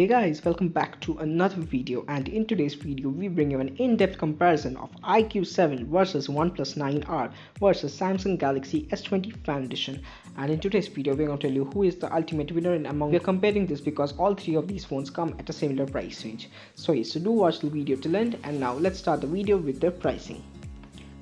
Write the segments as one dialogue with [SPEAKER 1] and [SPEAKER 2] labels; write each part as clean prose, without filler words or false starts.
[SPEAKER 1] Hey guys, welcome back to another video, and in today's video we bring you an in-depth comparison of iQOO 7 versus OnePlus 9R versus Samsung Galaxy S20 Fan Edition. And in today's video we're going to tell you who is the ultimate winner in among. We're comparing this because all three of these phones come at a similar price range. So do watch the video till end, and now let's start the video with their pricing.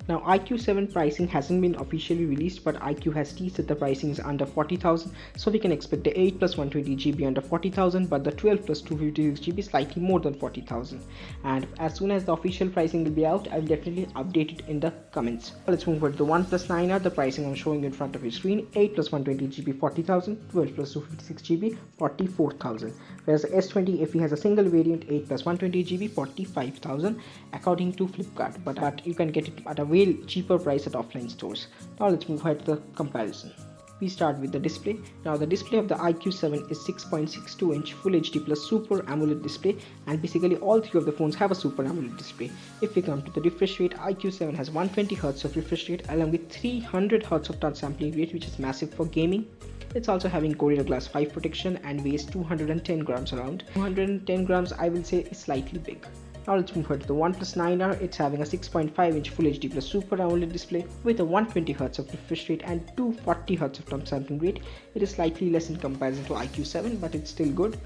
[SPEAKER 1] Now iQOO 7 pricing hasn't been officially released, but iQOO has teased that the pricing is under 40,000, so we can expect the 8 plus 120GB under 40,000, but the 12 plus 256GB slightly more than 40,000. And as soon as the official pricing will be out, I'll definitely update it in the comments. Let's move on to the OnePlus 9R. The pricing I'm showing you in front of your screen: 8 plus 120GB 40,000, 12 plus 256GB 44,000. Whereas the S20 FE has a single variant, 8 plus 120GB 45,000 according to Flipkart, but you can get it at a way cheaper price at offline stores. Now let's move ahead to the comparison. We start with the display. Now the display of the iQOO 7 is 6.62 inch Full HD plus Super AMOLED display, and basically all three of the phones have a Super AMOLED display. If we come to the refresh rate, iQOO 7 has 120Hz of refresh rate along with 300Hz of touch sampling rate, which is massive for gaming. It's also having Gorilla Glass 5 protection and weighs 210 grams around. 210 grams I will say is slightly big. Now let's move on to the OnePlus 9R. It's having a 6.5 inch Full HD plus Super AMOLED display with a 120Hz of refresh rate and 240Hz of touch sampling rate. It is slightly less in comparison to iQOO 7, but it's still good.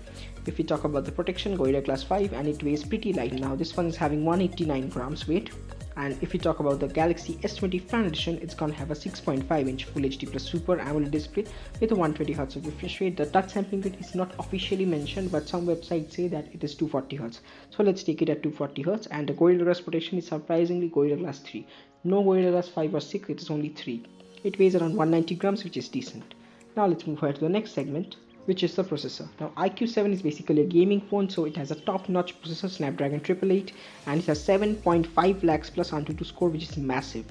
[SPEAKER 1] If we talk about the protection, Gorilla Glass 5, and it weighs pretty light. Now this one is having 189 grams weight. And if we talk about the Galaxy S20 Fan Edition, it's gonna have a 6.5 inch Full HD plus Super AMOLED display with a 120Hz of refresh rate. The touch sampling rate is not officially mentioned, but some websites say that it is 240Hz. So let's take it at 240Hz. And the Gorilla Glass protection is surprisingly Gorilla Glass 3. No Gorilla Glass 5 or 6, it is only 3. It weighs around 190 grams, which is decent. Now let's move ahead to the next segment, which is the processor. Now iQOO 7 is basically a gaming phone, so it has a top-notch processor, Snapdragon 888, and it has 7.5 lakhs plus Antutu score, which is massive,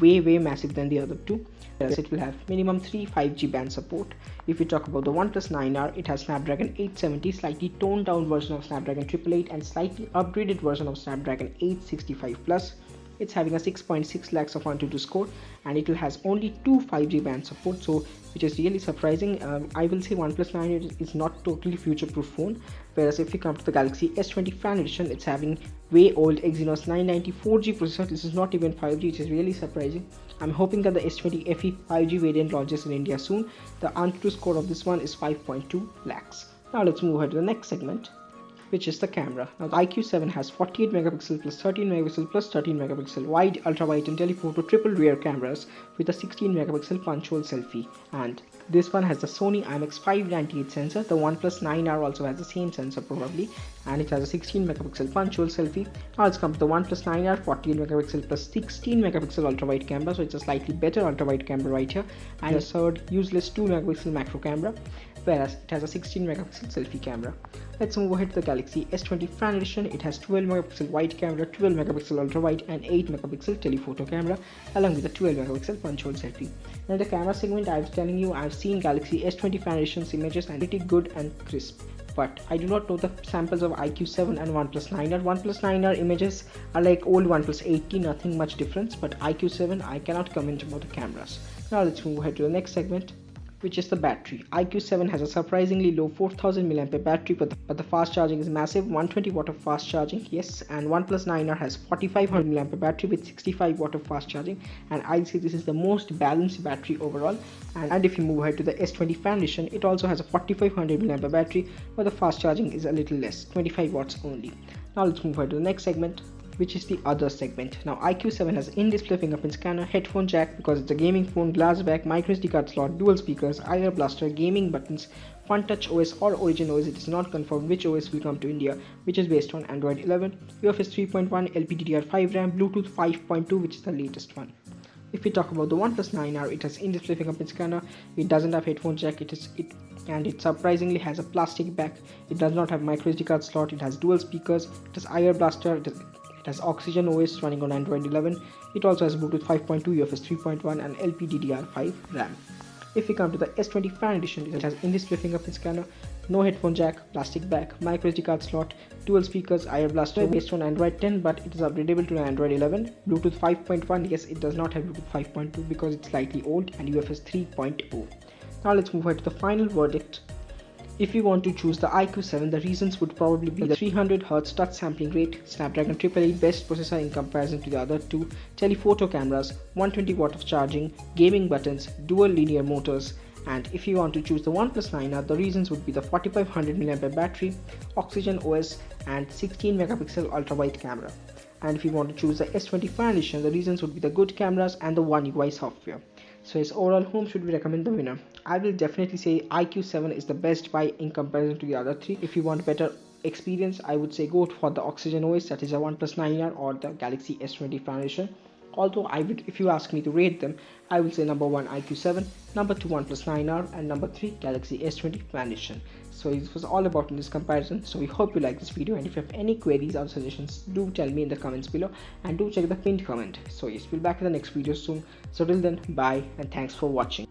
[SPEAKER 1] way massive than the other two. Yes, it will have minimum 3 5G band support. If we talk about the OnePlus 9R, it has Snapdragon 870, slightly toned down version of Snapdragon 888 and slightly upgraded version of Snapdragon 865 plus. It's having a 6.6 lakhs of Antutu score, and it has only 2 5G band support, so which is really surprising. I will say OnePlus 9 is not totally future-proof phone. Whereas if we come to the Galaxy S20 Fan Edition, it's having way old Exynos 990 4G processor. This is not even 5G, which is really surprising. I'm hoping that the S20 FE 5G variant launches in India soon. The Antutu score of this one is 5.2 lakhs. Now let's move ahead to the next segment, which is the camera. Now the iQOO 7 has 48 megapixel plus 13 megapixel plus 13 megapixel wide, ultra wide and telephoto triple rear cameras with a 16 megapixel punch hole selfie. And this one has the Sony IMX598 sensor. The OnePlus 9R also has the same sensor probably, and it has a 16 megapixel punch hole selfie. Now let's come to the OnePlus 9R, 48 megapixel plus 16 megapixel ultra wide camera, so it's a slightly better ultra wide camera right here, and a third useless 2 megapixel macro camera, whereas it has a 16 megapixel selfie camera. Let's move ahead to the Galaxy S20 Fan Edition. It has 12 megapixel wide camera, 12 megapixel ultra wide and 8 megapixel telephoto camera along with a 12 megapixel punch hole selfie. Now in the camera segment, I was telling you, I've seen Galaxy S20 Fan Edition's images and pretty good and crisp, but I do not know the samples of iQOO 7 and OnePlus 9R. OnePlus 9R images are like old OnePlus 80, nothing much difference, but iQOO 7 I cannot comment about the cameras. Now let's move ahead to the next segment, which is the battery. iQOO 7 has a surprisingly low 4000 mAh battery, but the fast charging is massive, 120 watt of fast charging, yes. And OnePlus 9R has 4500 mAh battery with 65 watt of fast charging, and I'd say this is the most balanced battery overall. And if you move ahead to the S20 Fan Edition, it also has a 4500 mAh battery, but the fast charging is a little less, 25 watts only. Now let's move ahead to the next segment, which is the other segment. Now iQOO 7 has in-display fingerprint scanner, headphone jack because it's a gaming phone, glass back, microSD card slot, dual speakers, IR blaster, gaming buttons, Fun Touch OS or Origin OS. It is not confirmed which OS will come to India, which is based on Android 11, UFS 3.1, LPDDR5 RAM, Bluetooth 5.2, which is the latest one. If we talk about the OnePlus 9R, it has in-display fingerprint scanner, it doesn't have headphone jack, and it surprisingly has a plastic back. It does not have microSD card slot, it has dual speakers, it has IR blaster, it has Oxygen OS running on Android 11. It also has Bluetooth 5.2, UFS 3.1 and LPDDR5 RAM. If we come to the S20 Fan Edition, it has in-display fingerprint scanner, no headphone jack, plastic back, microSD card slot, dual speakers, IR blaster, based on Android 10, but it is upgradable to Android 11. Bluetooth 5.1, yes, it does not have Bluetooth 5.2 because it's slightly old, and UFS 3.0. Now let's move ahead to the final verdict, If you want to choose the iQOO 7, the reasons would probably be the 300Hz touch sampling rate, Snapdragon 888 best processor in comparison to the other two, telephoto cameras, 120 watt of charging, gaming buttons, dual linear motors. And if you want to choose the OnePlus 9R, the reasons would be the 4500 mAh battery, Oxygen OS, and 16 megapixel ultra-wide camera. And if you want to choose the S20 Fan Edition, the reasons would be the good cameras and the One UI software. So as overall, whom should we recommend the winner? I will definitely say iQOO 7 is the best buy in comparison to the other three. If you want better experience, I would say go for the Oxygen OS, that is a OnePlus 9R, or the Galaxy S20 Fan Edition. Although if you ask me to rate them, I will say number 1 iQOO 7, number 2 OnePlus 9R, and number 3 Galaxy S20 Fan Edition. So this was all about in this comparison. So we hope you like this video, and if you have any queries or suggestions, do tell me in the comments below, and do check the pinned comment. So yes, we'll be back in the next video soon. So till then, bye and thanks for watching.